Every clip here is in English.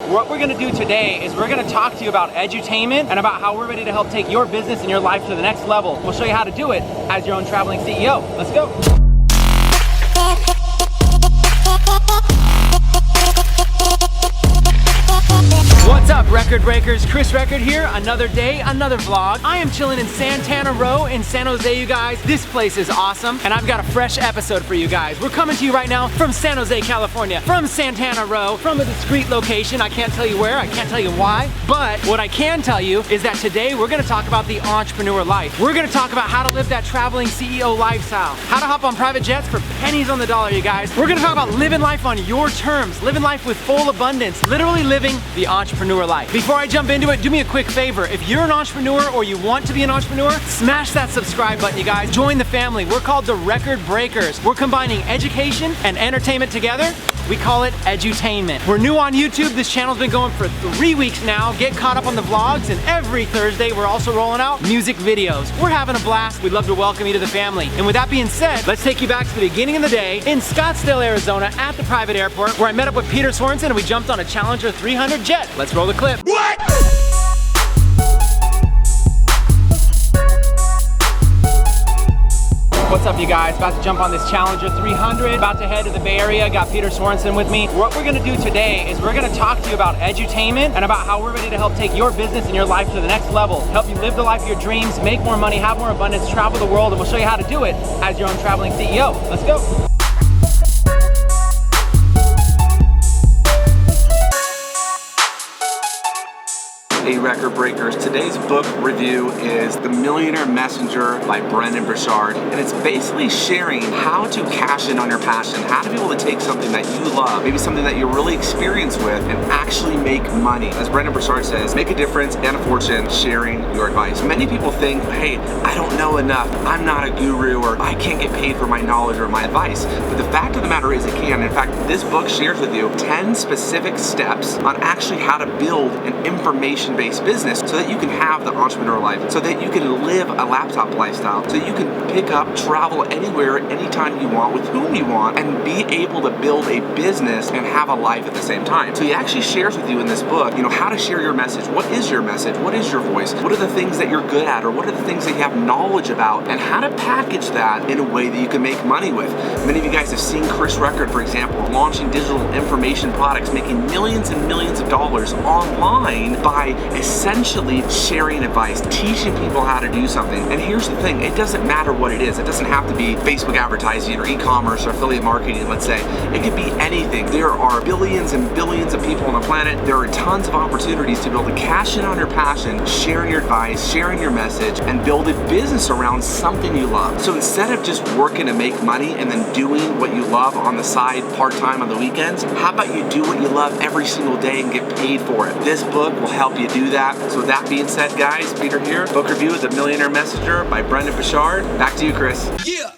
What we're gonna do today is we're gonna talk to you about edutainment and about how we're ready to help take your business and your life to the next level. We'll show you how to do it as your own traveling CEO. Let's go. What's up, record breakers? Chris Record here. Another day, another vlog. I am chilling in Santana Row in San Jose, you guys. This place is awesome, and I've got a fresh episode for you guys. We're coming to you right now from San Jose, California, from Santana Row, from a discreet location. I can't tell you where, I can't tell you why, but what I can tell you is that today we're gonna talk about the entrepreneur life. We're gonna talk about how to live that traveling CEO lifestyle, how to hop on private jets for pennies on the dollar, you guys. We're gonna talk about living life on your terms, living life with full abundance, literally living the entrepreneur life. Before I jump into it, do me a quick favor. If you're an entrepreneur or you want to be an entrepreneur, smash that subscribe button, you guys. Join the family. We're called the Record Breakers. We're combining education and entertainment together. We call it edutainment. We're new on YouTube. This channel's been going for 3 weeks now. Get caught up on the vlogs, and every Thursday we're also rolling out music videos. We're having a blast. We'd love to welcome you to the family. And with that being said, let's take you back to the beginning of the day in Scottsdale, Arizona at the private airport where I met up with Peter Sorensen and we jumped on a Challenger 300 jet. Let's roll the clip. What? What's up, you guys? About to jump on this Challenger 300, about to head to the Bay Area. Got Peter Sorensen with me. What we're gonna do today is we're gonna talk to you about edutainment and about how we're ready to help take your business and your life to the next level, help you live the life of your dreams, make more money, have more abundance, travel the world, and we'll show you how to do it as your own traveling CEO. Let's go. Hey, record breakers. Today's book review is The Millionaire Messenger by Brendon Burchard, and it's basically sharing how to cash in on your passion, how to be able to take something that you love, maybe something that you're really experienced with, and actually make money. As Brendon Burchard says, make a difference and a fortune sharing your advice. Many people think, hey, I don't know enough, I'm not a guru, or I can't get paid for my knowledge or my advice. But the fact of the matter is it can. In fact, this book shares with you 10 specific steps on actually how to build an information-based business so that you can have the entrepreneur life, so that you can live a laptop lifestyle, so you can pick up, travel anywhere, anytime you want, with whom you want, and be able to build a business and have a life at the same time. So he actually shares with you in this book, how to share your message. What is your message? What is your voice? What are the things that you're good at, or what are the things that you have knowledge about, and how to package that in a way that you can make money with. Many of you guys have seen Chris Record, for example, launching digital information products, making millions and millions of dollars online by essentially sharing advice, teaching people how to do something. And here's the thing, it doesn't matter what it is. It doesn't have to be Facebook advertising or e-commerce or affiliate marketing, let's say. It could be anything. There are billions and billions of people on the planet. There are tons of opportunities to be able to cash in on your passion, sharing your advice, sharing your message, and build a business around something you love. So instead of just working to make money and then doing what you love on the side part-time on the weekends, how about you do what you love every single day and get paid for it? This book will help you do that. So with that being said, guys, Peter here, book review of The Millionaire Messenger by Brendon Burchard. Back to you, Chris. Yeah.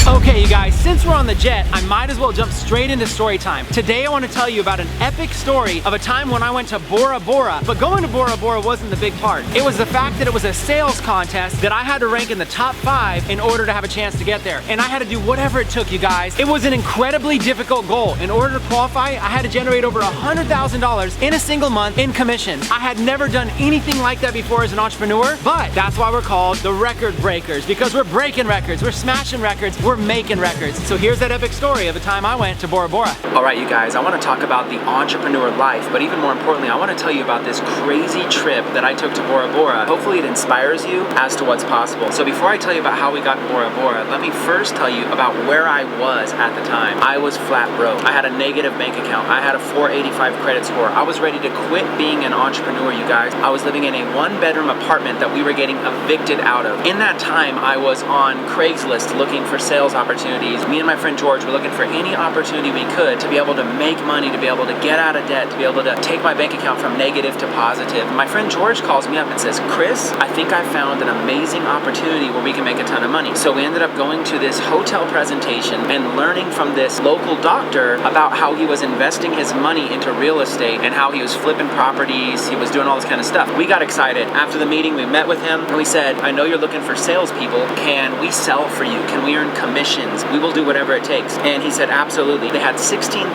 Okay, you guys, since we're on the jet, I might as well jump straight into story time. Today I want to tell you about an epic story of a time when I went to Bora Bora, but going to Bora Bora wasn't the big part. It was the fact that it was a sales contest that I had to rank in the top 5 in order to have a chance to get there. And I had to do whatever it took, you guys. It was an incredibly difficult goal. In order to qualify, I had to generate over $100,000 in a single month in commissions. I had never done anything like that before as an entrepreneur, but that's why we're called the Record Breakers, because we're breaking records, we're smashing records, we're making records. So here's that epic story of the time I went to Bora Bora. All right, you guys, I want to talk about the entrepreneur life, but even more importantly, I want to tell you about this crazy trip that I took to Bora Bora. Hopefully it inspires you as to what's possible. So before I tell you about how we got to Bora Bora, let me first tell you about where I was at the time. I was flat broke. I had a negative bank account. I had a 485 credit score. I was ready to quit being an entrepreneur, you guys. I was living in a 1-bedroom apartment that we were getting evicted out of. In that time, I was on Craigslist looking for sales opportunities. Me and my friend George were looking for any opportunity we could to be able to make money, to be able to get out of debt, to be able to take my bank account from negative to positive. My friend George calls me up and says, Chris, I think I found an amazing opportunity where we can make a ton of money. So we ended up going to this hotel presentation and learning from this local doctor about how he was investing his money into real estate and how he was flipping properties, he was doing all this kind of stuff. We got excited. After the meeting, we met with him and we said, I know you're looking for salespeople. Can we sell for you? Can we earn commission commissions. We will do whatever it takes. And he said, absolutely. They had $16,000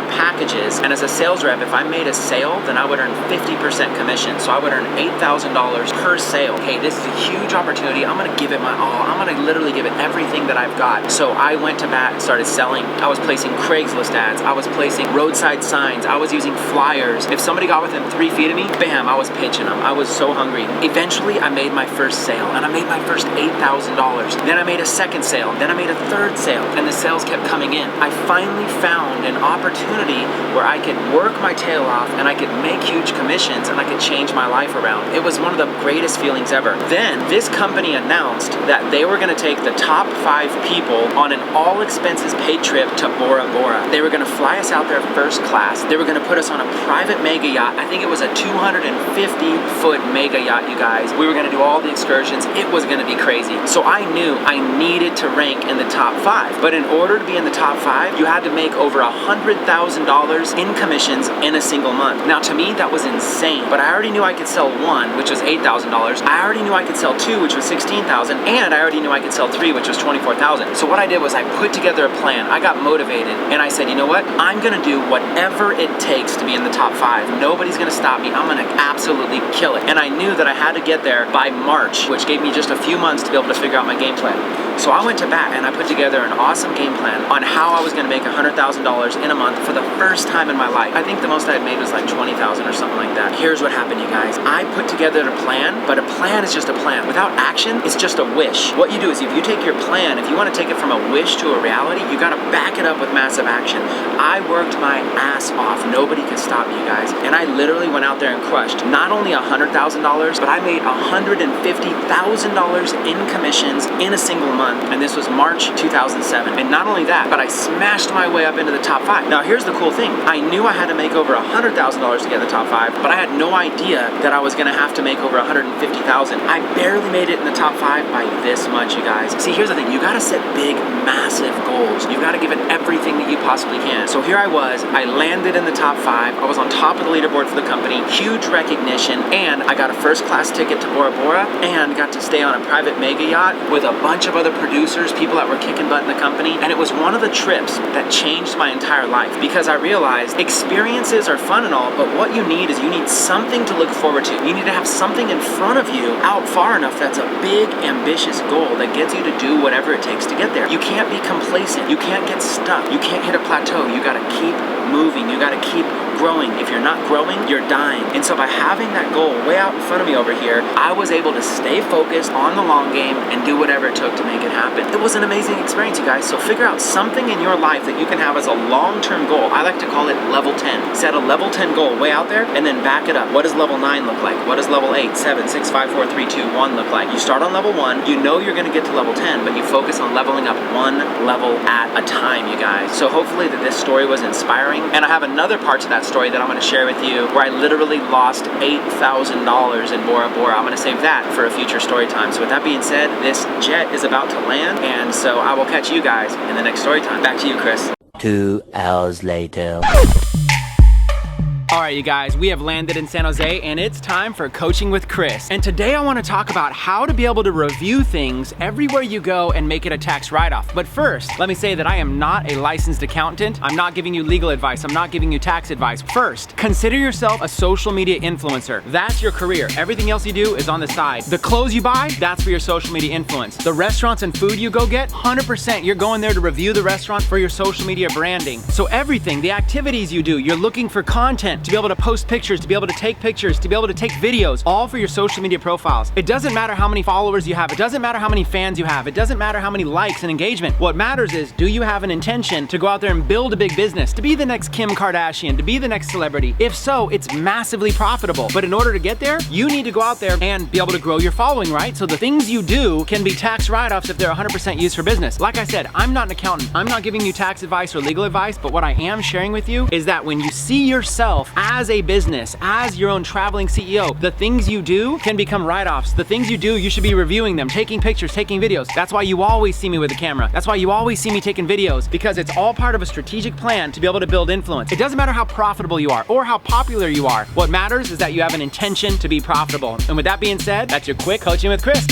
packages, and as a sales rep, if I made a sale, then I would earn 50% commission. So I would earn $8,000 per sale. Hey, this is a huge opportunity. I'm gonna give it my all. I'm gonna literally give it everything that I've got. So I went to bat and started selling. I was placing Craigslist ads. I was placing roadside signs. I was using flyers. If somebody got within 3 feet of me, bam, I was pitching them. I was so hungry. Eventually, I made my first sale, and I made my first $8,000. Then I made a second sale. Then I made a third sale, and the sales kept coming in. I finally found an opportunity where I could work my tail off, and I could make huge commissions, and I could change my life around. It was one of the greatest feelings ever. Then this company announced that they were going to take the top 5 people on an all expenses paid trip to Bora Bora. They were going to fly us out there first class. They were going to put us on a private mega yacht. I think it was a 250-foot mega yacht, you guys. We were going to do all the excursions. It was going to be crazy. So I knew I needed to rank in the top 5. But in order to be in the top 5, you had to make over $100,000 in commissions in a single month. Now to me, that was insane. But I already knew I could sell 1, which was $8,000. I already knew I could sell 2, which was $16,000. And I already knew I could sell 3, which was $24,000. So what I did was I put together a plan. I got motivated, and I said, you know what? I'm gonna do whatever it takes to be in the top 5. Nobody's gonna stop me. I'm gonna absolutely kill it. And I knew that I had to get there by March, which gave me just a few months to be able to figure out my game plan. So I went to bat and I put together an awesome game plan on how I was gonna make $100,000 in a month for the first time in my life. I think the most I had made was like 20,000 or something like that. Here's what happened, you guys. I put together a plan, but a plan is just a plan. Without action, it's just a wish. What you do is if you take your plan, if you wanna take it from a wish to a reality, you gotta back it up with massive action. I worked my ass off. Nobody could stop me, you guys. And I literally went out there and crushed not only $100,000, but I made $150,000 in commissions in a single month. And this was March 2007. And not only that, but I smashed my way up into the top 5. Now here's the cool thing. I knew I had to make over $100,000 to get in the top 5, but I had no idea that I was gonna have to make over $150,000. I barely made it in the top 5 by this much, you guys. See, here's the thing. You gotta set big, massive goals. You gotta give it everything that you possibly can. So here I was. I landed in the top 5. I was on top of the leaderboard for the company. Huge recognition. And I got a first class ticket to Bora Bora and got to stay on a private mega yacht with a bunch of other producers, people that were kicking butt in the company. And it was one of the trips that changed my entire life because I realized experiences are fun and all, but what you need is you need something to look forward to. You need to have something in front of you out far enough that's a big, ambitious goal that gets you to do whatever it takes to get there. You can't be complacent. You can't get stuck. You can't hit a plateau. You gotta keep moving. You gotta keep growing. If you're not growing, you're dying. And so by having that goal way out in front of me over here, I was able to stay focused on the long game and do whatever it took to make it happen. It was an amazing experience, you guys. So figure out something in your life that you can have as a long-term goal. I like to call it level 10. Set a level 10 goal way out there and then back it up. What does level 9 look like? What does level 8, 7, 6, 5, 4, 3, 2, 1 look like? You start on level 1, you know you're gonna get to level 10, but you focus on leveling up one level at a time, you guys. So hopefully that this story was inspiring. And I have another part to that story that I'm gonna share with you where I literally lost $8,000 in Bora Bora. I'm gonna save that for a future story time. So with that being said, this jet is about to land, and so I will catch you guys in the next story time. Back to you, Chris. 2 hours later. All right, you guys, we have landed in San Jose and it's time for Coaching with Chris. And today I want to talk about how to be able to review things everywhere you go and make it a tax write-off. But first, let me say that I am not a licensed accountant. I'm not giving you legal advice. I'm not giving you tax advice. First, consider yourself a social media influencer. That's your career. Everything else you do is on the side. The clothes you buy, that's for your social media influence. The restaurants and food you go get, 100% you're going there to review the restaurant for your social media branding. So everything, the activities you do, you're looking for content to be able to post pictures, to be able to take pictures, to be able to take videos, all for your social media profiles. It doesn't matter how many followers you have. It doesn't matter how many fans you have. It doesn't matter how many likes and engagement. What matters is, do you have an intention to go out there and build a big business, to be the next Kim Kardashian, to be the next celebrity? If so, it's massively profitable. But in order to get there, you need to go out there and be able to grow your following, right? So the things you do can be tax write-offs if they're 100% used for business. Like I said, I'm not an accountant. I'm not giving you tax advice or legal advice, but what I am sharing with you is that when you see yourself as a business, as your own traveling CEO, the things you do can become write-offs. The things you do, you should be reviewing them, taking pictures, taking videos. That's why you always see me with a camera. That's why you always see me taking videos, because it's all part of a strategic plan to be able to build influence. It doesn't matter how profitable you are or how popular you are. What matters is that you have an intention to be profitable. And with that being said, that's your quick Coaching with Chris.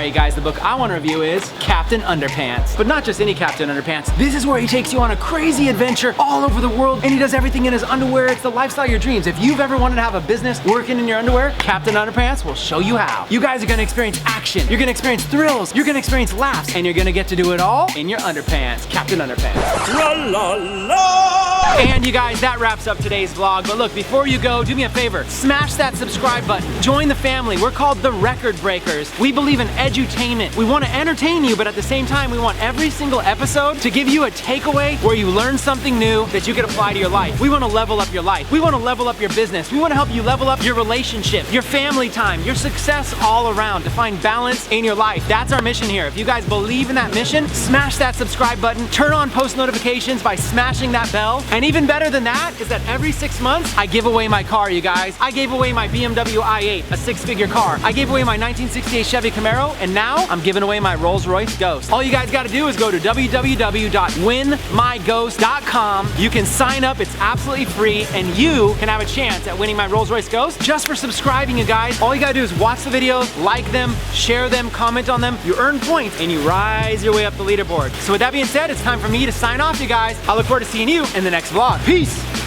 Alright, you guys, the book I want to review is Captain Underpants. But not just any Captain Underpants. This is where he takes you on a crazy adventure all over the world, and he does everything in his underwear. It's the lifestyle of your dreams. If you've ever wanted to have a business working in your underwear, Captain Underpants will show you how. You guys are gonna experience action, you're gonna experience thrills, you're gonna experience laughs, and you're gonna get to do it all in your underpants. Captain Underpants. La, la, la. And you guys, that wraps up today's vlog. But look, before you go, do me a favor. Smash that subscribe button. Join the family. We're called the Record Breakers. We believe in edutainment. We want to entertain you, but at the same time, we want every single episode to give you a takeaway where you learn something new that you can apply to your life. We want to level up your life. We want to level up your business. We want to help you level up your relationship, your family time, your success all around, to find balance in your life. That's our mission here. If you guys believe in that mission, smash that subscribe button. Turn on post notifications by smashing that bell. And even better than that is that every 6 months, I give away my car, you guys. I gave away my BMW i8, a 6-figure car. I gave away my 1968 Chevy Camaro, and now I'm giving away my Rolls-Royce Ghost. All you guys gotta do is go to www.winmyghost.com. You can sign up, it's absolutely free, and you can have a chance at winning my Rolls-Royce Ghost just for subscribing, you guys. All you gotta do is watch the videos, like them, share them, comment on them. You earn points, and you rise your way up the leaderboard. So with that being said, it's time for me to sign off, you guys. I look forward to seeing you in the next vlog. Peace!